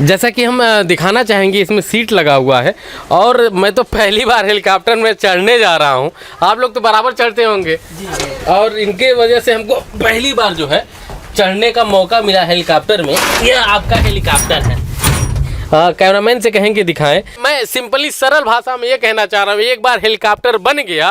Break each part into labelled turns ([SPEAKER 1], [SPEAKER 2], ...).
[SPEAKER 1] जैसा कि हम दिखाना चाहेंगे, इसमें सीट लगा हुआ है और मैं तो पहली बार हेलीकॉप्टर में चढ़ने जा रहा हूं। आप लोग तो बराबर चढ़ते होंगे और इनके वजह से हमको पहली बार जो है चढ़ने का मौका मिला हेलीकॉप्टर में। यह आपका हेलीकॉप्टर है। कैमरामैन से कहेंगे दिखाएं। मैं सिंपली सरल भाषा में ये कहना चाह रहा हूँ, एक बार हेलीकॉप्टर बन गया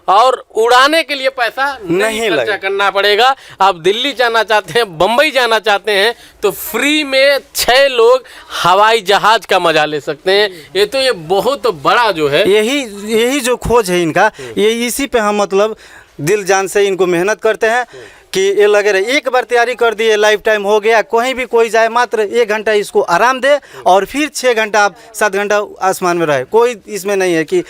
[SPEAKER 1] और उड़ाने के लिए पैसा नहीं खर्चा करना पड़ेगा। आप दिल्ली जाना चाहते हैं, बम्बई जाना चाहते हैं तो फ्री में 6 लोग हवाई जहाज का मजा ले सकते हैं। ये बहुत बड़ा जो है,
[SPEAKER 2] यही जो खोज है इनका, ये इसी पे हम मतलब दिल जान से इनको मेहनत करते हैं कि ये लगे रहे। एक बार तैयारी कर दिए, लाइफ टाइम हो गया, कहीं भी कोई जाए मात्र 1 घंटा इसको आराम दे और फिर 6 घंटा 7 घंटा आसमान में रहे। कोई इसमें नहीं है कि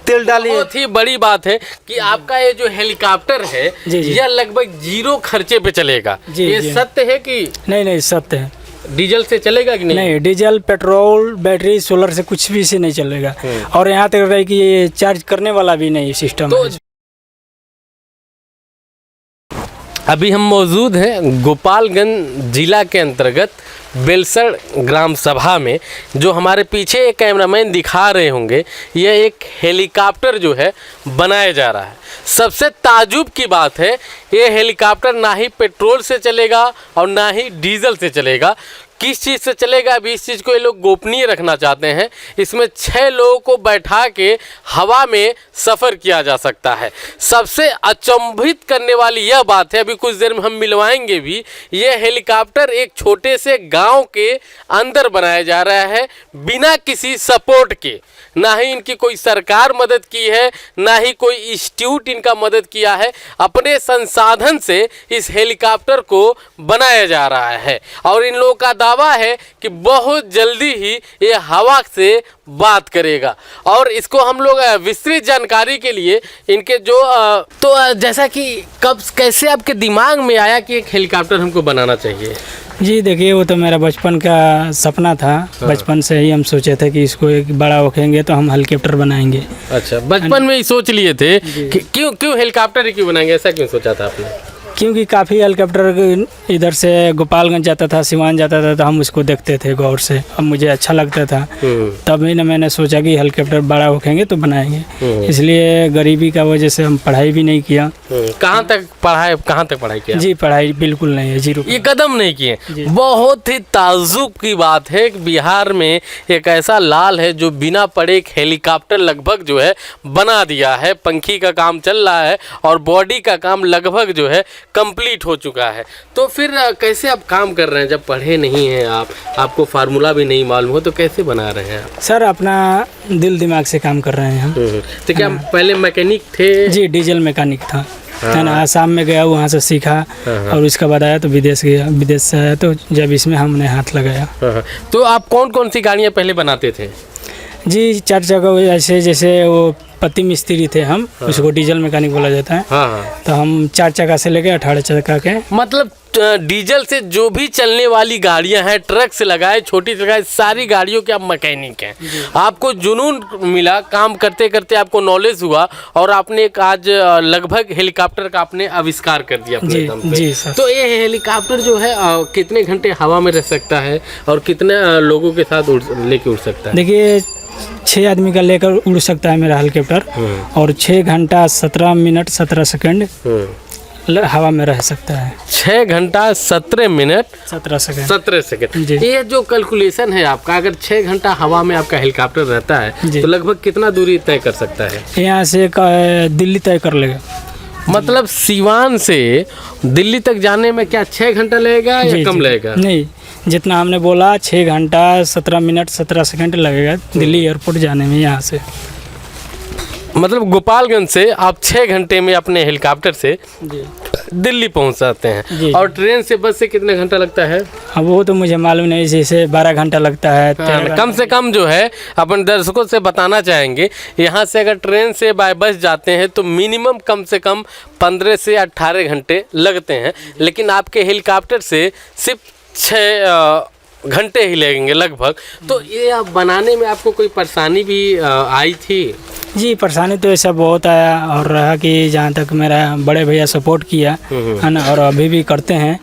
[SPEAKER 2] तेल डालिए।
[SPEAKER 1] बहुत ही बड़ी बात है कि आपका ये जो हेलीकॉप्टर है यह लगभग 0 खर्चे पे चलेगा। ये सत्य है कि
[SPEAKER 3] नहीं? सत्य है।
[SPEAKER 1] डीजल से चलेगा कि नहीं?
[SPEAKER 3] डीजल, पेट्रोल, बैटरी, सोलर से कुछ भी से नहीं चलेगा। और यहाँ तक रहे कि ये चार्ज करने वाला भी नहीं सिस्टम है।
[SPEAKER 1] अभी हम मौजूद हैं गोपालगंज जिला के अंतर्गत बेलसड़ ग्राम सभा में। जो हमारे पीछे एक कैमरामैन दिखा रहे होंगे, यह एक हेलीकॉप्टर जो है बनाया जा रहा है। सबसे ताजुब की बात है, ये हेलीकॉप्टर ना ही पेट्रोल से चलेगा और ना ही डीजल से चलेगा। किस चीज़ से चलेगा, अभी इस चीज़ को ये लोग गोपनीय रखना चाहते हैं। इसमें 6 लोगों को बैठा के हवा में सफ़र किया जा सकता है। सबसे अचंभित करने वाली यह बात है, अभी कुछ देर में हम मिलवाएंगे भी, यह हेलीकॉप्टर एक छोटे से गांव के अंदर बनाया जा रहा है, बिना किसी सपोर्ट के। ना ही इनकी कोई सरकार मदद की है, ना ही कोई इंस्टीट्यूट इनका मदद किया है। अपने संसाधन से इस हेलीकॉप्टर को बनाया जा रहा है और इन लोगों का दावा है कि बहुत जल्दी ही ये हवा से बात करेगा। और इसको हम लोग विस्तृत जानकारी के लिए इनके जो तो जैसा कि कब कैसे आपके दिमाग में आया कि एक हेलीकॉप्टर हमको बनाना चाहिए?
[SPEAKER 3] जी देखिए, वो तो मेरा बचपन का सपना था। बचपन से ही हम सोचे थे कि इसको एक बड़ा होखेंगे तो हम हेलीकॉप्टर बनाएंगे।
[SPEAKER 1] अच्छा, बचपन में ही सोच लिए थे कि क्यों हेलीकॉप्टर क्यों बनाएंगे, ऐसा क्यों सोचा था आपने?
[SPEAKER 3] क्योंकि काफ़ी हेलीकॉप्टर इधर से गोपालगंज जाता था, सिवान जाता था, तो हम उसको देखते थे गौर से। अब मुझे अच्छा लगता था, तभी ना मैंने सोचा कि हेलीकॉप्टर बड़ा होखेंगे तो बनाएंगे। इसलिए गरीबी का वजह से हम पढ़ाई भी नहीं किया।
[SPEAKER 1] कहाँ तक पढ़ाई किया?
[SPEAKER 3] जी, पढ़ाई बिल्कुल नहीं है, 0।
[SPEAKER 1] ये कदम नहीं किए। बहुत ही ताज्जुब की बात है कि बिहार में एक ऐसा लाल है जो बिना पढ़े एक हेलीकॉप्टर लगभग जो है बना दिया है। पंखी का काम चल रहा है और बॉडी का काम लगभग जो है कंप्लीट हो चुका है। तो फिर कैसे आप काम कर रहे हैं जब पढ़े नहीं हैं आप, आपको फार्मूला भी नहीं मालूम हो, तो कैसे बना रहे हैं आप?
[SPEAKER 3] सर, अपना दिल दिमाग से काम कर रहे हैं हम।
[SPEAKER 1] तो क्या पहले मैकेनिक थे?
[SPEAKER 3] जी, डीजल मैकेनिक था। आसाम में गया, वहाँ से सीखा और उसके बाद आया तो विदेश गया। विदेश से आया तो जब इसमें हमने हाथ लगाया।
[SPEAKER 1] तो आप कौन कौन सी गाड़ियाँ पहले बनाते थे?
[SPEAKER 3] जी, 4 जगह जैसे वो पति मिस्त्री थे हम, उसको डीजल मैकेनिक बोला जाता है। तो हम 4 चक्का से लेके 18 चक्का के, मतलब
[SPEAKER 1] डीजल से जो भी चलने वाली गाड़ियां हैं, ट्रक से लगाए, छोटी से लगाए, सारी गाड़ियों के आप मैकेनिक हैं। आपको जुनून मिला, काम करते करते आपको नॉलेज हुआ और आपने एक आज लगभग हेलीकॉप्टर का आपने आविष्कार कर दिया अपने दम पे।
[SPEAKER 3] जी सर।
[SPEAKER 1] तो ये हेलीकॉप्टर जो है कितने घंटे हवा में रह सकता है और कितने लोगों के साथ लेके उड़ सकता है?
[SPEAKER 3] देखिए, 6 आदमी का लेकर उड़ सकता है मेरा हेलीकॉप्टर और 6 घंटा 17 मिनट 17 सेकंड हवा में रह सकता है।
[SPEAKER 1] 6 घंटा 17 मिनट
[SPEAKER 3] 17
[SPEAKER 1] सेकंड। ये जो कैलकुलेशन है आपका, अगर 6 घंटा हवा में आपका हेलीकॉप्टर रहता है तो लगभग कितना दूरी तय कर सकता है?
[SPEAKER 3] यहाँ से दिल्ली तय कर लेगा।
[SPEAKER 1] मतलब सिवान से दिल्ली तक जाने में क्या 6 घंटा लगेगा या कम लगेगा?
[SPEAKER 3] नहीं, जितना हमने बोला 6 घंटा 17 मिनट 17 सेकंड लगेगा दिल्ली एयरपोर्ट जाने में। यहाँ से
[SPEAKER 1] मतलब गोपालगंज से आप 6 घंटे में अपने हेलीकॉप्टर से दिल्ली पहुंच जाते हैं। और ट्रेन से, बस से कितने घंटा लगता है?
[SPEAKER 3] अब वो तो मुझे मालूम नहीं, जैसे 12 घंटा लगता है।
[SPEAKER 1] कम से कम जो है अपन दर्शकों से बताना चाहेंगे, यहाँ से अगर ट्रेन से बाय बस जाते हैं तो मिनिमम कम से कम 15 से 18 घंटे लगते हैं। लेकिन आपके हेलीकॉप्टर से सिर्फ 6 घंटे ही लगेंगे लगभग। तो ये बनाने में आपको कोई परेशानी भी आई थी?
[SPEAKER 3] जी परेशानी तो ऐसा बहुत आया और रहा कि जहाँ तक मेरा बड़े भैया सपोर्ट किया है ना, और अभी भी करते हैं।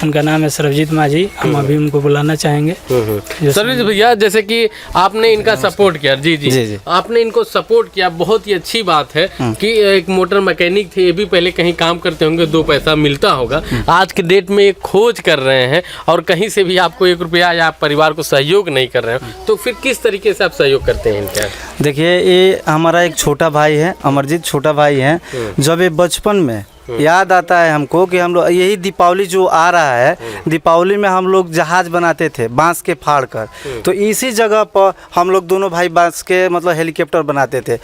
[SPEAKER 3] उनका नाम है सरबजीत मांझी, हम अभी उनको बुलाना चाहेंगे।
[SPEAKER 1] सरबजीत भैया, जैसे कि आपने इनका सपोर्ट किया, जी जी,
[SPEAKER 2] जी, जी।
[SPEAKER 1] आपने इनको सपोर्ट किया, बहुत ही अच्छी बात है कि एक मोटर मैकेनिक थे, ये भी पहले कहीं काम करते होंगे, 2 पैसा मिलता होगा। आज के डेट में एक खोज कर रहे हैं और कहीं से भी आपको 1 रुपया या आप परिवार को सहयोग नहीं कर रहे हो, तो फिर किस तरीके से आप सहयोग करते हैं इनका?
[SPEAKER 2] देखिए, ये हमारा एक छोटा भाई है, अमरजीत छोटा भाई है। जब ये बचपन में याद आता है हमको कि हम लोग यही दीपावली जो आ रहा है, दीपावली में हम लोग जहाज बनाते थे बांस के फाड़ कर, तो इसी जगह पर हम लोग दोनों भाई बांस के मतलब हेलीकॉप्टर बनाते थे।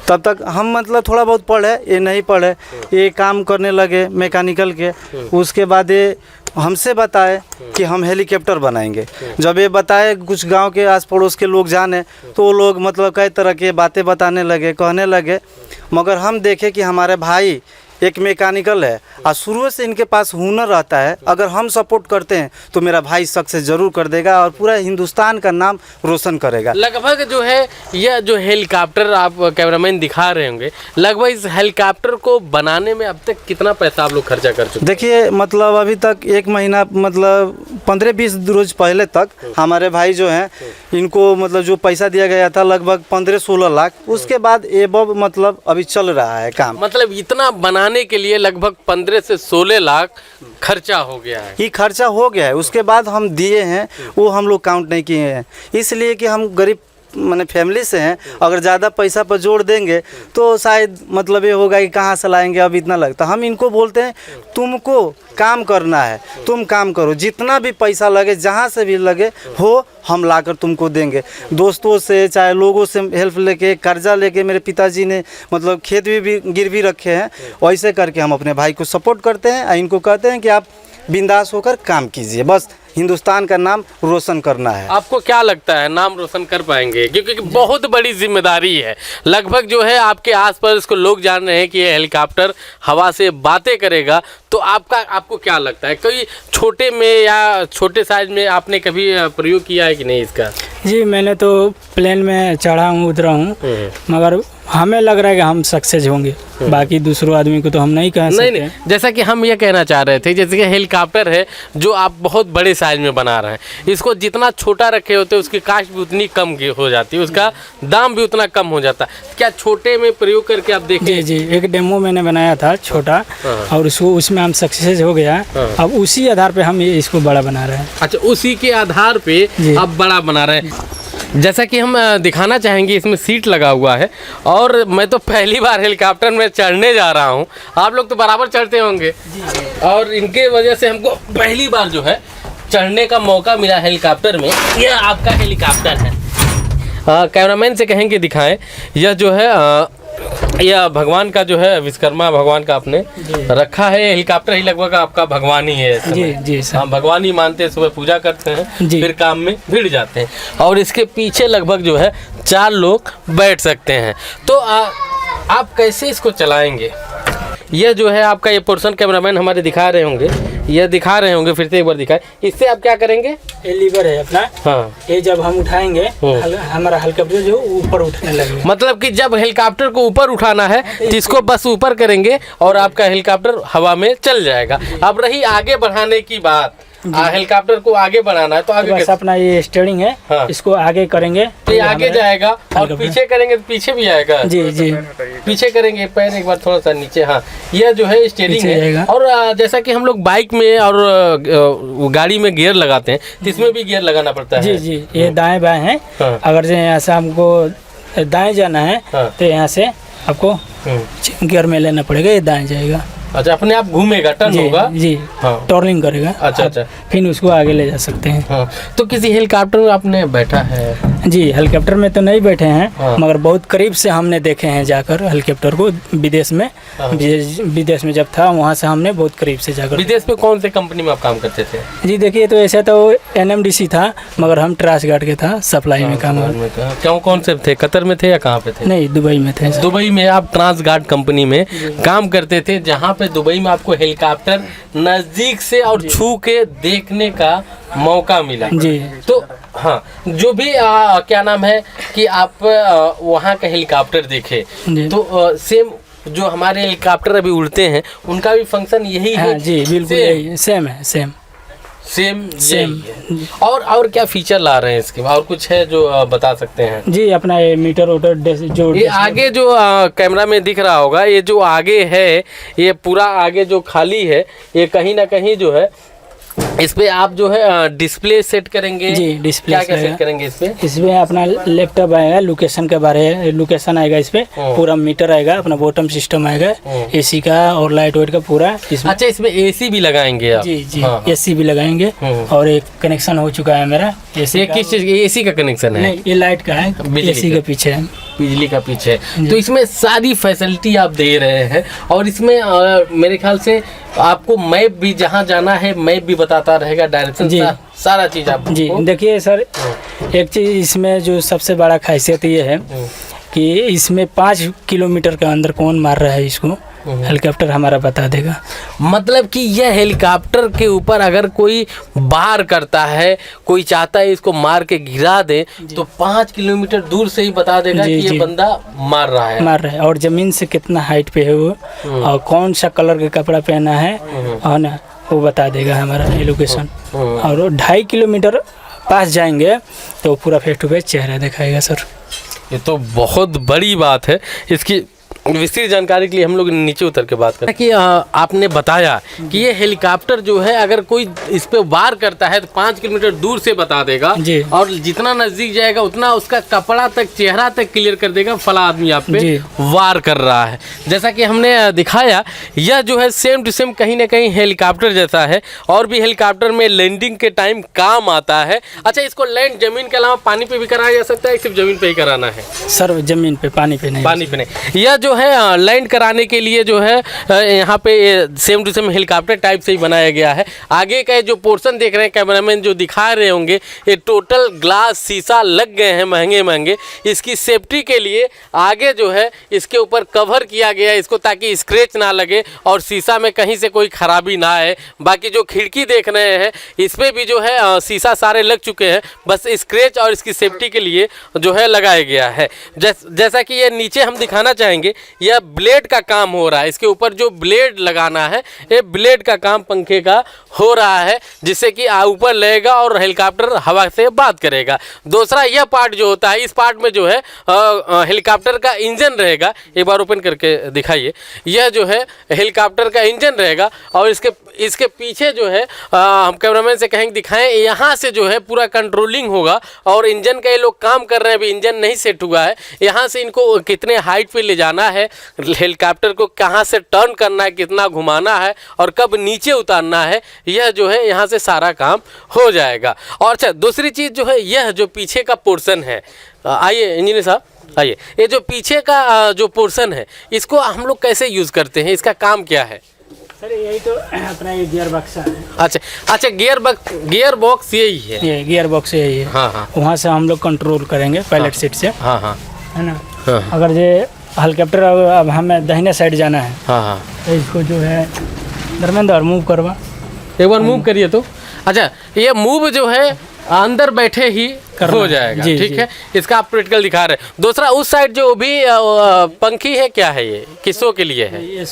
[SPEAKER 2] तब तक हम मतलब थोड़ा बहुत पढ़े, ये नहीं पढ़े, ये काम करने लगे मैकेनिकल के। उसके बाद ये हमसे बताए कि हम हेलीकॉप्टर बनाएंगे। जब ये बताए, कुछ गांव के आस पड़ोस के लोग जाने, तो वो लोग मतलब कई तरह के बातें बताने लगे, कहने लगे। मगर हम देखे कि हमारे भाई एक मैकेनिकल है और शुरू से इनके पास हुनर रहता है। अगर हम सपोर्ट करते हैं तो मेरा भाई सक्सेस जरूर कर देगा और पूरा हिंदुस्तान का नाम रोशन करेगा।
[SPEAKER 1] लगभग जो है यह जो हेलीकॉप्टर आप कैमरामैन दिखा रहे होंगे, लगभग इस हेलीकॉप्टर को बनाने में अब तक कितना पैसा आप लोग खर्चा कर चुके?
[SPEAKER 2] देखिए, मतलब अभी तक 1 महीना मतलब 15-20 रोज पहले तक हमारे भाई जो हैं, इनको मतलब जो पैसा दिया गया था लगभग 15-16 लाख। उसके बाद एबव मतलब अभी चल रहा है काम।
[SPEAKER 1] मतलब इतना बनाने के लिए लगभग 15 से 16 लाख खर्चा हो गया है।
[SPEAKER 2] ये खर्चा हो गया है। उसके बाद हम दिए हैं, वो हम लोग काउंट नहीं किए हैं, इसलिए कि हम गरीब माने फैमिली से हैं। अगर ज़्यादा पैसा पर जोड़ देंगे तो शायद मतलब ये होगा कि कहाँ से लाएंगे, अब इतना लगता। हम इनको बोलते हैं तुमको काम करना है, तुम काम करो, जितना भी पैसा लगे, जहाँ से भी लगे हो, हम लाकर तुमको देंगे। दोस्तों से चाहे लोगों से हेल्प लेके, कर्जा लेके, मेरे पिताजी ने मतलब खेत भी गिरवी रखे हैं। वैसे करके हम अपने भाई को सपोर्ट करते हैं। इनको कहते हैं कि आप बिंदास होकर काम कीजिए, बस हिंदुस्तान का नाम रोशन करना है।
[SPEAKER 1] आपको क्या लगता है नाम रोशन कर पाएंगे? क्योंकि बहुत बड़ी जिम्मेदारी है। लगभग जो है आपके आसपास इसको लोग जान रहे हैं कि ये हेलीकॉप्टर हवा से बातें करेगा, तो आपको क्या लगता है, कोई छोटे में या छोटे साइज में आपने कभी प्रयोग किया है कि नहीं इसका?
[SPEAKER 3] जी मैंने तो प्लेन में चढ़ा हूँ, उतरा हूँ, मगर हमें लग रहा है कि हम सक्सेस होंगे। बाकी दूसरों आदमी को तो हम नहीं कह सकते।
[SPEAKER 1] नहीं, जैसा कि हम ये कहना चाह रहे थे, जैसे कि हेलीकॉप्टर है जो आप बहुत बड़े साइज में बना रहे हैं, इसको जितना छोटा रखे होते उसकी कास्ट भी उतनी कम हो जाती है, उसका दाम भी उतना कम हो जाता है। क्या छोटे में प्रयोग करके आप देखें?
[SPEAKER 3] जी जी, एक डेमो मैंने बनाया था छोटा, और उसमें हम सक्सेस हो गया। अब उसी आधार पे हम इसको बड़ा बना रहे हैं।
[SPEAKER 1] अच्छा, उसी के आधार पे अब बड़ा बना रहे हैं। जैसा कि हम दिखाना चाहेंगे, इसमें सीट लगा हुआ है और मैं तो पहली बार हेलीकॉप्टर में चढ़ने जा रहा हूँ। आप लोग तो बराबर चढ़ते होंगे और इनके वजह से हमको पहली बार जो है चढ़ने का मौका मिला हेलीकॉप्टर में। यह आपका हेलीकॉप्टर है, कैमरामैन से कहेंगे दिखाएं। यह जो है यह भगवान का जो है विश्वकर्मा भगवान का आपने रखा है। हेलीकॉप्टर ही लगभग आपका भगवान ही है।
[SPEAKER 3] जी जी सर,
[SPEAKER 1] हम भगवान ही मानते हैं। सुबह पूजा करते हैं, फिर काम में भिड़ जाते हैं और इसके पीछे लगभग जो है 4 लोग बैठ सकते हैं। तो आप कैसे इसको चलाएंगे? यह जो है आपका ये पोर्शन कैमरामैन हमारे दिखा रहे होंगे, यह दिखा रहे होंगे, फिर से एक बार दिखाए। इससे आप क्या करेंगे?
[SPEAKER 3] ये लीवर है अपना।
[SPEAKER 1] हाँ,
[SPEAKER 3] ये जब हम उठाएंगे हमारा हेलीकॉप्टर जो ऊपर उठने लगेगा।
[SPEAKER 1] मतलब कि जब हेलीकॉप्टर को ऊपर उठाना है तो इसको बस ऊपर करेंगे और आपका हेलीकॉप्टर हवा में चल जाएगा। अब रही आगे बढ़ाने की बात, हेलीकॉप्टर को आगे बढ़ाना है तो आगे
[SPEAKER 3] बस अपना ये स्टीयरिंग है। हाँ। इसको आगे करेंगे
[SPEAKER 1] तो ये आगे जाएगा और पीछे करेंगे तो पीछे भी आएगा।
[SPEAKER 3] जी जी,
[SPEAKER 1] पीछे करेंगे, पैर एक बार थोड़ा सा नीचे। हाँ, यह जो है स्टीयरिंग है। और जैसा कि हम लोग बाइक में और गाड़ी में गियर लगाते हैं तो इसमें भी गियर लगाना पड़ता है।
[SPEAKER 3] जी जी, ये दाएं बाएं है। हाँ। अगर यहाँ से हमको दाएं जाना है तो यहाँ से आपको गियर में लेना पड़ेगा, ये दाएं जाएगा।
[SPEAKER 1] अच्छा, अपने आप घूमेगा, टर्न होगा।
[SPEAKER 3] जी हाँ, टर्निंग करेगा। अच्छा, फिर उसको आगे ले जा सकते हैं।
[SPEAKER 1] हाँ, तो किसी हेलीकॉप्टर में आपने बैठा है?
[SPEAKER 3] जी, हेलीकॉप्टर में तो नहीं बैठे हैं। हाँ। मगर बहुत करीब से हमने देखे हैं जाकर हेलीकॉप्टर को विदेश में। हाँ। विदेश में जब था वहाँ से हमने बहुत करीब से जाकर।
[SPEAKER 1] विदेश में कौन से कंपनी में आप काम करते थे? जी
[SPEAKER 3] देखिए, तो ऐसा तो NMDC था, मगर हम ट्रांस गार्ड के था, सप्लाई में काम।
[SPEAKER 1] क्यों, कौन से थे? कतर में थे या कहाँ पे थे?
[SPEAKER 3] नहीं, दुबई में थे।
[SPEAKER 1] दुबई में आप ट्रांस गार्ड कंपनी में काम करते थे, जहाँ पे दुबई में आपको हेलीकॉप्टर नजदीक से और छू के देखने का मौका मिला।
[SPEAKER 3] जी,
[SPEAKER 1] तो हाँ, जो भी क्या नाम है कि आप वहाँ का हेलीकॉप्टर देखे
[SPEAKER 3] जी।
[SPEAKER 1] तो सेम जो हमारे हेलीकॉप्टर अभी उड़ते हैं उनका भी फंक्शन यही
[SPEAKER 3] हाँ
[SPEAKER 1] है।
[SPEAKER 3] जी, बिल्कुल यही सेम है, सेम
[SPEAKER 1] सेम और क्या फीचर ला रहे हैं इसके और कुछ है जो बता सकते हैं?
[SPEAKER 3] जी। अपना ये मीटर वोटर जो
[SPEAKER 1] ये आगे जो कैमरा में दिख रहा होगा, ये जो आगे है, ये पूरा आगे जो खाली है, ये कहीं ना कहीं जो है इस पे आप जो है डिस्प्ले सेट करेंगे।
[SPEAKER 3] जी, डिस्प्ले
[SPEAKER 1] क्या क्या सेट करेंगे इस पे?
[SPEAKER 3] इसमें अपना लैपटॉप आएगा, लोकेशन के बारे लोकेशन आएगा, इस पे पूरा मीटर आएगा, अपना बॉटम सिस्टम आएगा, एसी का और लाइट वाइट का पूरा इसमें।
[SPEAKER 1] अच्छा, इसमें एसी भी लगाएंगे आप?
[SPEAKER 3] जी जी,
[SPEAKER 1] हाँ।
[SPEAKER 3] एसी भी लगाएंगे। और एक कनेक्शन हो चुका है मेरा एसी।
[SPEAKER 1] ये किस चीज का एसी का कनेक्शन है?
[SPEAKER 3] नहीं, ये लाइट का है,
[SPEAKER 1] बिजली
[SPEAKER 3] एसी
[SPEAKER 1] का।
[SPEAKER 3] के पीछे है।
[SPEAKER 1] बिजली का पीछे। तो इसमें सारी फैसिलिटी आप दे रहे हैं और इसमें मेरे ख्याल से आपको मैप भी जहाँ जाना है मैप भी बताता रहेगा, डायरेक्शन
[SPEAKER 3] जी।
[SPEAKER 1] सारा चीज आप।
[SPEAKER 3] जी देखिए सर, एक चीज़ इसमें जो सबसे बड़ा खासियत ये है कि इसमें 5 किलोमीटर के अंदर कौन मार रहा है इसको, हेलीकॉप्टर हमारा बता देगा।
[SPEAKER 1] मतलब कि यह हेलीकॉप्टर के ऊपर अगर कोई वार करता है, कोई चाहता है इसको मार के गिरा दे, तो 5 किलोमीटर दूर से ही बता देगा
[SPEAKER 3] जी,
[SPEAKER 1] कि ये
[SPEAKER 3] जी।
[SPEAKER 1] बंदा मार रहा है।
[SPEAKER 3] और ज़मीन से कितना हाइट पे है वो, और कौन सा कलर का कपड़ा पहना है, और ना वो बता देगा हमारा ये लोकेशन। और वो 2.5 किलोमीटर पास जाएंगे तो पूरा फेस टू फेस चेहरा दिखाएगा सर।
[SPEAKER 1] ये तो बहुत बड़ी बात है। इसकी विस्तृत जानकारी के लिए हम लोग नीचे उतर के बात करें कि आपने बताया कि ये हेलीकॉप्टर जो है अगर कोई इस पे वार करता है तो 5 किलोमीटर दूर से बता देगा
[SPEAKER 3] जी।
[SPEAKER 1] और जितना नजदीक जाएगा उतना उसका कपड़ा तक, चेहरा तक क्लियर कर देगा, फला आदमी आप पे
[SPEAKER 3] जी।
[SPEAKER 1] वार कर रहा है। जैसा कि हमने दिखाया, यह जो है सेम टू सेम कहीं ना कहीं हेलीकॉप्टर जैसा है और भी हेलीकॉप्टर में लैंडिंग के टाइम काम आता है। अच्छा, इसको लैंड जमीन के अलावा पानी पे भी कराया जा सकता है, सिर्फ जमीन पे ही कराना है?
[SPEAKER 3] सर जमीन पे, पानी पे नहीं।
[SPEAKER 1] पानी पे नहीं। यह जो है लैंड कराने के लिए जो है यहाँ पे same to same helicopter type से ही बनाया गया है। आगे का जो पोर्शन देख रहे हैं कैमरामैन जो दिखा रहे होंगे, ये टोटल ग्लास शीशा लग गए हैं महंगे महंगे। इसकी सेफ्टी के लिए आगे जो है इसके ऊपर कवर किया गया है इसको, ताकि स्क्रैच ना लगे और शीशा में कहीं से कोई खराबी ना आए। बाकी जो खिड़की देख रहे हैं इस पर भी जो है शीशा सारे लग चुके हैं, बस स्क्रैच और इसकी सेफ्टी के लिए जो है लगाया गया है। जैसा कि ये नीचे हम दिखाना चाहेंगे, यह ब्लेड का काम हो रहा है। इसके ऊपर जो ब्लेड लगाना है, ये ब्लेड का काम पंखे का हो रहा है, जिससे कि ऊपर लगेगा और हेलीकॉप्टर हवा से बात करेगा। दूसरा यह पार्ट जो होता है, इस पार्ट में जो है हेलीकॉप्टर का इंजन रहेगा। एक बार ओपन करके दिखाइए। यह जो है हेलीकॉप्टर का इंजन रहेगा और इसके पीछे जो है हम कैमरामैन से कहेंगे दिखाएं, यहाँ से जो है पूरा कंट्रोलिंग होगा और इंजन का ये लोग काम कर रहे हैं। अभी इंजन नहीं सेट हुआ है, यहाँ से इनको कितने हाइट पे ले जाना है, हेलीकॉप्टर को कहाँ से टर्न करना है, कितना घुमाना है और कब नीचे उतारना है, यह जो है यहाँ से सारा काम हो जाएगा। और अच्छा, दूसरी चीज़ जो है, यह जो पीछे का पोर्शन है, आइए इंजीनियर साहब आइए, ये जो पीछे का जो पोर्शन है इसको हम लोग कैसे यूज़ करते हैं, इसका काम क्या है?
[SPEAKER 3] सर यही तो अपना ये गियर बक्सा है।
[SPEAKER 1] अच्छा, गियर बॉक्स यही है?
[SPEAKER 3] ये गियर बॉक्स यही है।
[SPEAKER 1] हाँ हाँ।
[SPEAKER 3] वहाँ से हम लोग कंट्रोल करेंगे पायलट सीट से,
[SPEAKER 1] हाँ हाँ
[SPEAKER 3] है ना।
[SPEAKER 1] हाँ।
[SPEAKER 3] अगर ये हेलीकॉप्टर अब हमें दाहिने साइड जाना है,
[SPEAKER 1] हाँ हाँ,
[SPEAKER 3] तो इसको जो है धर्मेंद्र मूव करवा,
[SPEAKER 1] एक बार मूव करिए तो। अच्छा, ये मूव जो है अंदर बैठे ही हो जाएगा,
[SPEAKER 3] जी,
[SPEAKER 1] ठीक
[SPEAKER 3] जी।
[SPEAKER 1] है। इसका आप प्रैक्टिकल दिखा रहे हैं। दूसरा उस साइड जो भी पंखी है, क्या है ये, किसों के लिए है?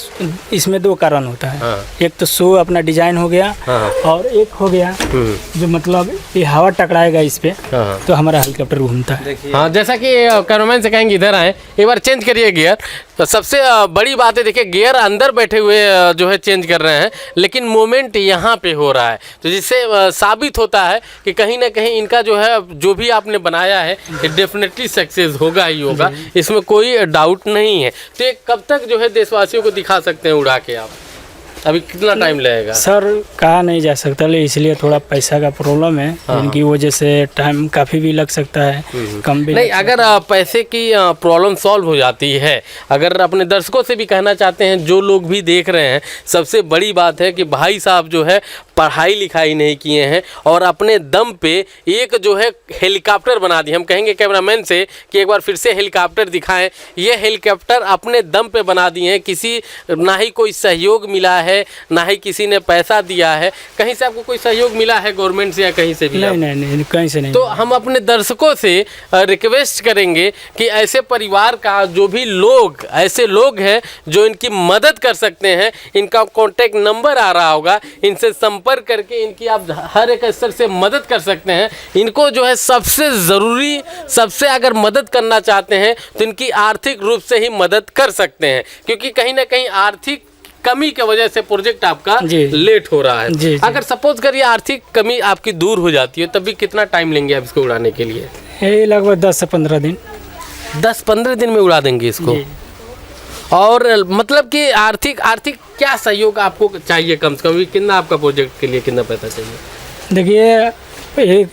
[SPEAKER 3] इसमें 2 कारण होता है।
[SPEAKER 1] हाँ।
[SPEAKER 3] एक तो शो अपना डिजाइन हो गया,
[SPEAKER 1] हाँ।
[SPEAKER 3] और एक हो गया जो मतलब ये हवा टकराएगा इस पे,
[SPEAKER 1] हाँ।
[SPEAKER 3] तो हमारा हेलीकॉप्टर घूमता है।
[SPEAKER 1] हाँ, जैसा कि कैमरामैन से कहेंगे इधर आए, एक बार चेंज करिए गियर। तो सबसे बड़ी बात है, देखिए गियर अंदर बैठे हुए जो है चेंज कर रहे हैं, लेकिन मोमेंट यहाँ पे हो रहा है, तो जिससे साबित होता है कि कहीं ना कहीं इनका जो है जो भी आपने बनाया है ये डेफिनेटली सक्सेस होगा ही होगा, इसमें कोई डाउट नहीं है। तो ये कब तक जो है देशवासियों को दिखा सकते हैं उड़ा के आप? अभी कितना टाइम लगेगा?
[SPEAKER 3] सर कहा नहीं जा सकता, लेकिन इसलिए थोड़ा पैसा का प्रॉब्लम है, इनकी वजह से टाइम काफ़ी भी लग सकता है, कम भी
[SPEAKER 1] नहीं। अगर पैसे की प्रॉब्लम सॉल्व हो जाती है, अगर अपने दर्शकों से भी कहना चाहते हैं, जो लोग भी देख रहे हैं, सबसे बड़ी बात है कि भाई साहब जो है पढ़ाई लिखाई नहीं किए हैं और अपने दम पे एक जो है हेलीकॉप्टर बना दिए। हम कहेंगे कैमरामैन से कि एक बार फिर से हेलीकॉप्टर दिखाएं। ये हेलीकॉप्टर अपने दम पे बना दिए हैं, किसी ना ही कोई सहयोग मिला है, है, ना ही किसी ने पैसा दिया है। कहीं से आपको कोई सहयोग मिला है गवर्नमेंट से या कहीं से भी?
[SPEAKER 3] नहीं, कहीं से नहीं।
[SPEAKER 1] तो हम अपने दर्शकों से रिक्वेस्ट करेंगे कि ऐसे परिवार का जो भी लोग, ऐसे लोग हैं जो इनकी मदद कर सकते हैं, इनका कॉन्टैक्ट नंबर आ रहा होगा, इनसे संपर्क करके इनकी आप हर एक स्तर से मदद कर सकते हैं। इनको जो है सबसे ज़रूरी, सबसे अगर मदद करना चाहते हैं तो इनकी आर्थिक रूप से ही मदद कर सकते हैं, क्योंकि कहीं ना कहीं आर्थिक कमी की वजह से प्रोजेक्ट आपका लेट हो रहा है।
[SPEAKER 3] जी।
[SPEAKER 1] अगर सपोज करिए आर्थिक कमी आपकी दूर हो जाती है, तभी कितना टाइम लेंगे आप इसको उड़ाने के लिए?
[SPEAKER 3] यही लगभग 10 से 15 दिन।
[SPEAKER 1] 10-15 दिन में उड़ा देंगे इसको? और मतलब कि आर्थिक क्या सहयोग आपको चाहिए? कम से कम कितना आपका प्रोजेक्ट के लिए कितना पैसा चाहिए?
[SPEAKER 3] देखिए,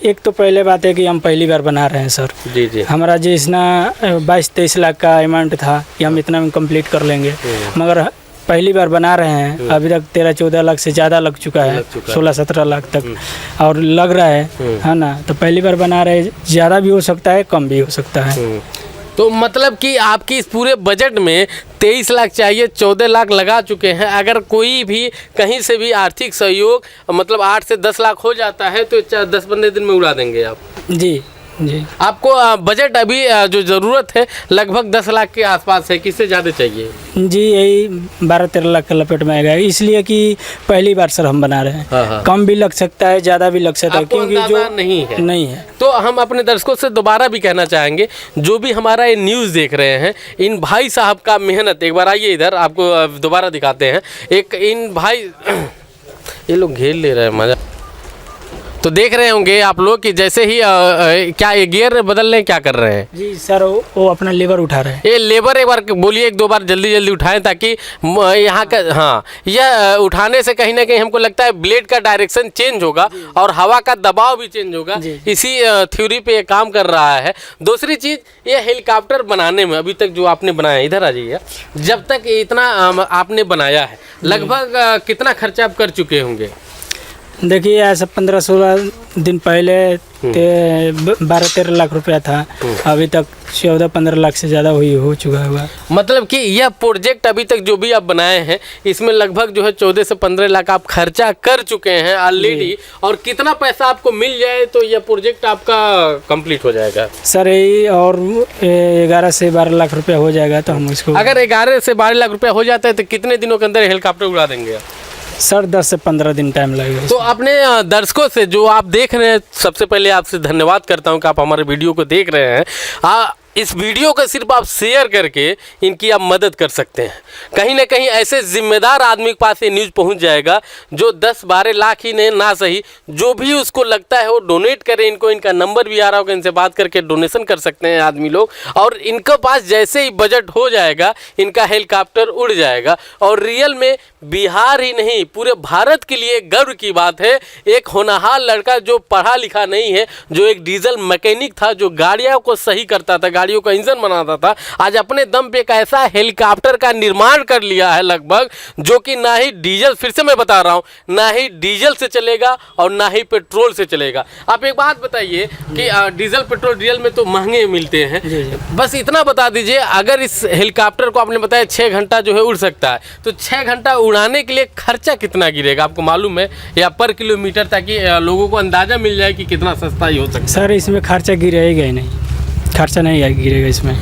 [SPEAKER 3] एक तो पहले बात है कि हम पहली बार बना रहे हैं सर।
[SPEAKER 1] जी।
[SPEAKER 3] हमारा जितना 22-23 लाख का अमाउंट था कि हम इतना में कंप्लीट कर लेंगे, मगर पहली बार बना रहे हैं। अभी तक 13-14 लाख से ज़्यादा लग चुका है, 16-17 लाख तक और लग रहा है ना। तो पहली बार बना रहे, ज़्यादा भी हो सकता है, कम भी हो सकता है।
[SPEAKER 1] तो मतलब कि आपकी इस पूरे बजट में 23 लाख चाहिए, 14 लाख लगा चुके हैं। अगर कोई भी कहीं से भी आर्थिक सहयोग मतलब 8 से 10 लाख हो जाता है तो 10-15 दिन में उड़ा देंगे आप?
[SPEAKER 3] जी।
[SPEAKER 1] आपको बजट अभी जो ज़रूरत है लगभग 10 लाख के आसपास है, किससे ज़्यादा चाहिए?
[SPEAKER 3] जी, यही 12-13 लाख के लपेट में आएगा, इसलिए कि पहली बार सर हम बना रहे हैं।
[SPEAKER 1] हाँ।
[SPEAKER 3] कम भी लग सकता है, ज़्यादा भी लग सकता है, क्योंकि जो नहीं है।
[SPEAKER 1] तो हम अपने दर्शकों से दोबारा भी कहना चाहेंगे, जो भी हमारा ये न्यूज़ देख रहे हैं, इन भाई साहब का मेहनत, एक बार आइए इधर, आपको दोबारा दिखाते हैं। एक इन भाई ये लोग घेर ले रहे हैं, मज़ा। तो देख रहे होंगे आप लोग कि जैसे ही क्या ये गियर बदल रहे हैं, क्या कर रहे हैं?
[SPEAKER 3] जी सर, वो अपना लेबर उठा रहे हैं।
[SPEAKER 1] ये लेबर एक बार बोलिए, 1-2 बार जल्दी उठाएं, ताकि यहाँ का, हाँ, यह उठाने से कहीं ना कहीं हमको लगता है ब्लेड का डायरेक्शन चेंज होगा और हवा का दबाव भी चेंज होगा। इसी थ्योरी पे ये काम कर रहा है। दूसरी चीज़, ये हेलीकॉप्टर बनाने में अभी तक जो आपने बनाया, इधर आ जाइए, जब तक इतना आपने बनाया है, लगभग कितना खर्चा आप कर चुके होंगे?
[SPEAKER 3] देखिए, ऐसा 15-16 दिन पहले 12-13 लाख रुपया था, अभी तक 14-15 लाख से ज़्यादा हो चुका हुआ।
[SPEAKER 1] मतलब कि यह प्रोजेक्ट अभी तक जो भी आप बनाए हैं, इसमें लगभग जो है 14 से 15 लाख आप खर्चा कर चुके हैं ऑलरेडी। और कितना पैसा आपको मिल जाए तो यह प्रोजेक्ट आपका कंप्लीट हो जाएगा?
[SPEAKER 3] सर यही और 11 से 12 लाख रुपया हो जाएगा तो हम इसको।
[SPEAKER 1] अगर 11 से 12 लाख रुपया हो जाता है तो कितने दिनों के अंदर हेलीकॉप्टर उड़ा देंगे?
[SPEAKER 3] सर 10 से 15 दिन टाइम लगेगा।
[SPEAKER 1] तो अपने दर्शकों से जो आप देख रहे हैं, सबसे पहले आपसे धन्यवाद करता हूं कि आप हमारे वीडियो को देख रहे हैं। इस वीडियो को सिर्फ आप शेयर करके इनकी आप मदद कर सकते हैं। कहीं ना कहीं ऐसे जिम्मेदार आदमी के पास ये न्यूज़ पहुंच जाएगा जो 10-12 लाख ही नहीं, ना सही, जो भी उसको लगता है वो डोनेट करे। इनको इनका नंबर भी आ रहा होगा, इनसे बात करके डोनेशन कर सकते हैं आदमी लोग। और इनके पास जैसे ही बजट हो जाएगा, इनका हेलीकॉप्टर उड़ जाएगा। और रियल में बिहार ही नहीं, पूरे भारत के लिए गर्व की बात है। एक होनहार लड़का जो पढ़ा लिखा नहीं है, जो एक डीजल मैकेनिक था, जो गाड़ियों को सही करता था, गाड़ियों का इंजन बनाता था, आज अपने दम पे एक ऐसा हेलीकॉप्टर का निर्माण कर लिया है लगभग, जो कि ना ही डीजल, फिर से मैं बता रहा हूँ, ना ही डीजल से चलेगा और ना ही पेट्रोल से चलेगा। आप एक बात बताइए कि डीजल पेट्रोल रियल में तो महंगे मिलते हैं, बस इतना बता दीजिए, अगर इस हेलीकॉप्टर को आपने बताया 6 घंटा जो है उड़ सकता है, तो 6 घंटा उड़ाने के लिए खर्चा कितना गिरेगा आपको मालूम है, या पर किलोमीटर, ताकि लोगों को अंदाजा मिल जाए कि कितना सस्ता ही हो सकता है?
[SPEAKER 3] सर इसमें खर्चा गिरेगा ही नहीं, खर्चा नहीं गिरेगा इसमें।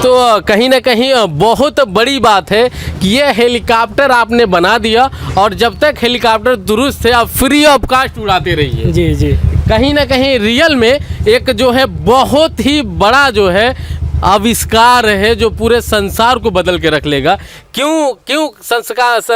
[SPEAKER 1] तो कहीं ना कहीं बहुत बड़ी बात है कि ये हेलीकॉप्टर आपने बना दिया, और जब तक हेलीकॉप्टर दुरुस्त है आप फ्री ऑफ कास्ट उड़ाते रहिए।
[SPEAKER 3] जी। कहीं
[SPEAKER 1] ना कहीं रियल में एक जो है बहुत ही बड़ा जो है आविष्कार है, जो पूरे संसार को बदल के रख लेगा। क्यों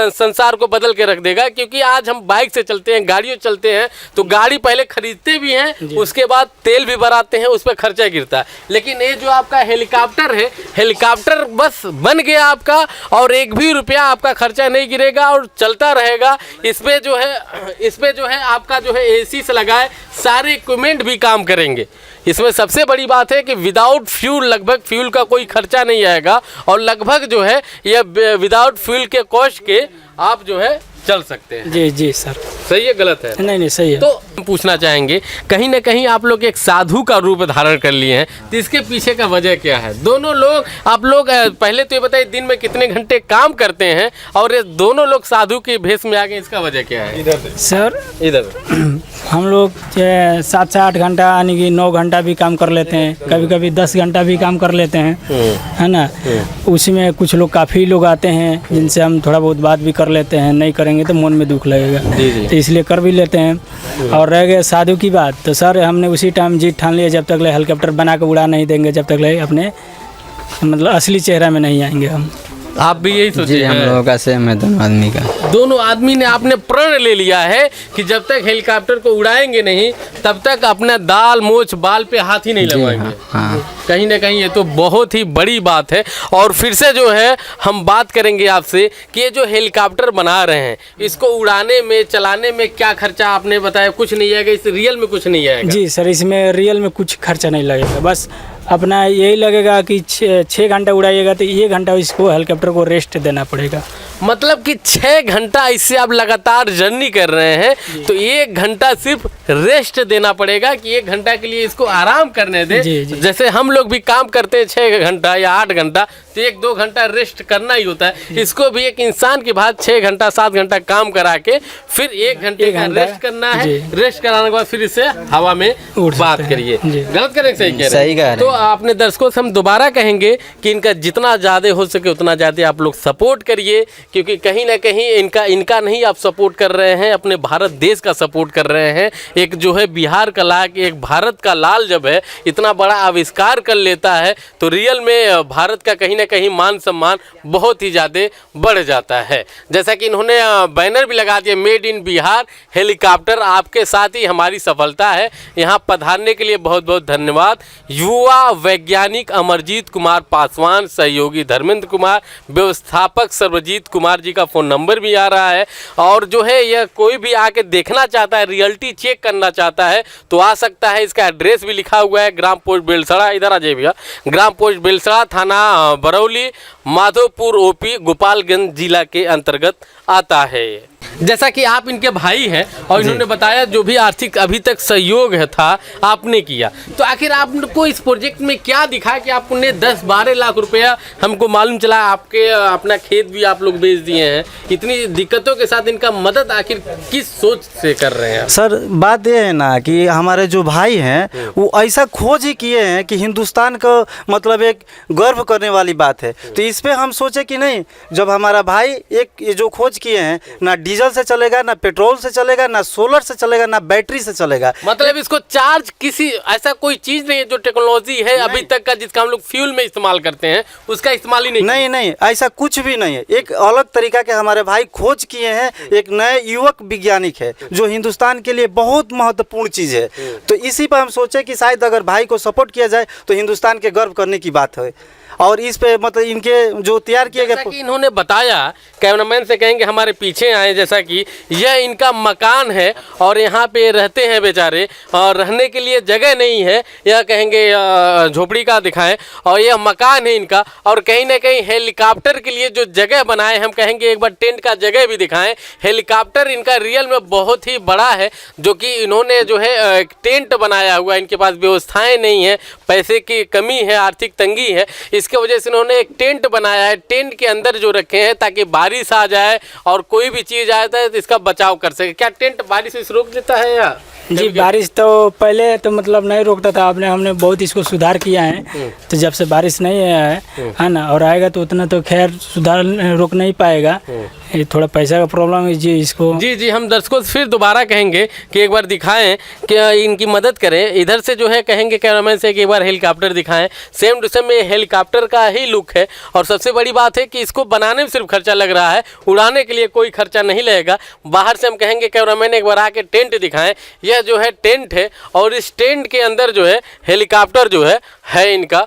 [SPEAKER 1] संसार को बदल के रख देगा? क्योंकि आज हम बाइक से चलते हैं, गाड़ियों चलते हैं, तो गाड़ी पहले खरीदते भी हैं, उसके बाद तेल भी भराते हैं, उस पर खर्चा गिरता है। लेकिन ये जो आपका हेलीकॉप्टर है, हेलीकॉप्टर बस बन गया आपका, और 1 भी रुपया आपका खर्चा नहीं गिरेगा और चलता रहेगा। इसमें जो है आपका जो है AC से लगाए सारे इक्विपमेंट भी काम करेंगे। इसमें सबसे बड़ी बात है कि विदाउट फ्यूल, लगभग फ्यूल का कोई खर्चा नहीं आएगा, और लगभग जो है यह विदाउट फ्यूल के कॉस्ट के आप जो है चल सकते हैं।
[SPEAKER 3] जी जी सर।
[SPEAKER 1] सही है गलत है?
[SPEAKER 3] नहीं नहीं सही है।
[SPEAKER 1] तो हम पूछना चाहेंगे, कहीं ना कहीं आप लोग एक साधु का रूप धारण कर लिए हैं, तो इसके पीछे का वजह क्या है? दोनों लोग आप लोग पहले तो ये बताइए दिन में कितने घंटे काम करते हैं, और ये दोनों लोग साधु के भेष में आ गए, इसका वजह क्या है?
[SPEAKER 3] सर
[SPEAKER 1] इधर
[SPEAKER 3] हम लोग 7 से 8 घंटा यानी कि 9 घंटा भी काम कर लेते हैं, कभी कभी 10 घंटा भी काम कर लेते हैं, है ना। उसी में कुछ लोग काफ़ी लोग आते हैं जिनसे हम थोड़ा बहुत बात भी कर लेते हैं, नहीं करेंगे तो मन में दुख लगेगा, तो इसलिए कर भी लेते हैं। और रह गए साधु की बात, तो सर हमने उसी टाइम जीत ठान लिया, जब तक ले हेलीकॉप्टर बना के उड़ा नहीं देंगे, जब तक ले अपने मतलब असली चेहरा में नहीं आएंगे हम।
[SPEAKER 1] आप भी यही सोचिए?
[SPEAKER 4] हम लोगों का सेम है दोनों आदमी का।
[SPEAKER 1] दोनों आदमी ने आपने प्रण ले लिया है कि जब तक हेलीकॉप्टर को उड़ाएंगे नहीं, तब तक अपना दाल मोछ बाल पे हाथ ही नहीं लगाएंगे।
[SPEAKER 4] हाँ।
[SPEAKER 1] कहीं ना कहीं ये तो बहुत ही बड़ी बात है। और फिर से जो है हम बात करेंगे आपसे कि ये जो हेलीकॉप्टर बना रहे हैं, इसको उड़ाने में चलाने में क्या खर्चा आपने बताया? कुछ नहीं आएगा, इस रियल में कुछ नहीं आएगा?
[SPEAKER 3] जी सर, इसमें रियल में कुछ खर्चा नहीं लगेगा, बस अपना यही लगेगा कि 6 घंटा उड़ाइएगा तो 1 घंटा इसको हेलीकॉप्टर को रेस्ट देना पड़ेगा।
[SPEAKER 1] मतलब कि 6 घंटा इससे आप लगातार जर्नी कर रहे हैं, तो 1 घंटा सिर्फ रेस्ट देना पड़ेगा कि 1 घंटा के लिए इसको आराम करने दें।
[SPEAKER 3] जी, जी।
[SPEAKER 1] जैसे हम लोग भी काम करते हैं 6 घंटा या 8 घंटा, तो 1-2 घंटा रेस्ट करना ही होता है। इसको भी एक इंसान के बाद 6 घंटा 7 घंटा काम करा के फिर 1 घंटे का रेस्ट करना है। रेस्ट कराने के बाद फिर इसे हवा में बात करिए। गलत करें सही कह रहे हैं?
[SPEAKER 4] सही कह रहे हैं।
[SPEAKER 1] तो आपने दर्शकों से हम दोबारा कहेंगे कि इनका जितना ज़्यादा हो सके उतना ज़्यादा आप लोग सपोर्ट करिए, क्योंकि कहीं ना कहीं इनका नहीं आप सपोर्ट कर रहे हैं, अपने भारत देश का सपोर्ट कर रहे हैं। एक जो है बिहार का लाल, एक भारत का लाल जब है इतना बड़ा आविष्कार कर लेता है, तो रियल में भारत का कहीं ना कहीं मान सम्मान बहुत ही ज़्यादा बढ़ जाता है। जैसा कि इन्होंने बैनर भी लगा दिया, मेड इन बिहार हेलीकॉप्टर आपके साथ ही हमारी सफलता है। यहाँ पधारने के लिए बहुत बहुत धन्यवाद। युवा वैज्ञानिक अमरजीत कुमार पासवान, सहयोगी धर्मेंद्र कुमार, व्यवस्थापक सर्वजीत कुमार जी का फ़ोन नंबर भी आ रहा है। और जो है यह कोई भी आके देखना चाहता है, रियलिटी चेक करना चाहता है, तो आ सकता है। इसका एड्रेस भी लिखा हुआ है, ग्राम पोस्ट बेलसड़ा, इधर आ जाइए भैया, ग्राम पोस्ट बेलसड़ा, थाना बरौली, माधोपुर ओपी, गोपालगंज जिला के अंतर्गत आता है। जैसा कि आप इनके भाई हैं और इन्होंने बताया जो भी आर्थिक अभी तक सहयोग है था आपने किया, तो आखिर आपको इस प्रोजेक्ट में क्या दिखा कि आपने 10-12 लाख रुपया, हमको मालूम चला आपके अपना खेत भी आप लोग बेच दिए हैं, इतनी दिक्कतों के साथ इनका मदद आखिर किस सोच से कर रहे हैं?
[SPEAKER 2] सर बात ये है ना कि हमारे जो भाई हैं वो ऐसा खोज ही किए हैं कि हिंदुस्तान का मतलब एक गर्व करने वाली बात है। तो इस पे हम सोचे कि नहीं, जब हमारा भाई एक ये जो खोज किए हैं, ना डीजल से चलेगा, ना पेट्रोल से चलेगा, ना सोलर से चलेगा, ना बैटरी से चलेगा,
[SPEAKER 1] मतलब इसको चार्ज किसी ऐसा कोई चीज नहीं है जो टेक्नोलॉजी है अभी तक का जिसका हम लोग फ्यूल में इस्तेमाल करते हैं, उसका इस्तेमाल ही नहीं
[SPEAKER 2] ऐसा कुछ भी नहीं है। एक अलग तरीका के हमारे भाई खोज किए हैं। एक नए युवक वैज्ञानिक है जो हिंदुस्तान के लिए बहुत महत्वपूर्ण चीज है। तो इसी पर हम सोचे कि शायद अगर भाई को सपोर्ट किया जाए तो हिंदुस्तान के गर्व करने की बात है। और इस पे मतलब इनके जो तैयार किए गए,
[SPEAKER 1] कि इन्होंने बताया, कैमरामैन से कहेंगे हमारे पीछे आए, जैसा कि यह इनका मकान है और यहाँ पे रहते हैं बेचारे, और रहने के लिए जगह नहीं है, यह कहेंगे झोपड़ी का दिखाएं, और यह मकान है इनका। और कहीं ना कहीं हेलीकॉप्टर के लिए जो जगह बनाए, हम कहेंगे एक बार टेंट का जगह भी दिखाएं। हेलीकॉप्टर इनका रियल में बहुत ही बड़ा है, जो कि इन्होंने जो है टेंट बनाया हुआ, इनके पास व्यवस्थाएँ नहीं है, पैसे की कमी है, आर्थिक तंगी है, इसके वजह से इन्होंने एक टेंट बनाया है। टेंट के अंदर जो रखे हैं ताकि बारिश आ जाए और कोई भी चीज़ आ जाए तो इसका बचाव कर सके। क्या टेंट बारिश से रोक देता है या?
[SPEAKER 3] जी बारिश तो पहले तो मतलब नहीं रोकता था, हमने बहुत इसको सुधार किया है। तो जब से बारिश नहीं है ना, और आएगा तो उतना तो खैर सुधार रोक नहीं पाएगा, ये थोड़ा पैसा का प्रॉब्लम है जी इसको।
[SPEAKER 1] जी हम दर्शकों से फिर दोबारा कहेंगे कि एक बार दिखाएं कि इनकी मदद करें। इधर से जो है कहेंगे कैमरामैन से कि एक बार हेलीकॉप्टर दिखाएं। सेम टू सेम में हेलीकॉप्टर का ही लुक है। और सबसे बड़ी बात है कि इसको बनाने में सिर्फ खर्चा लग रहा है, उड़ाने के लिए कोई खर्चा नहीं लगेगा। बाहर से हम कहेंगे कैमरामैन एक बार आके टेंट दिखाएं। यह जो है टेंट है और इस टेंट के अंदर जो है हेलीकॉप्टर जो है इनका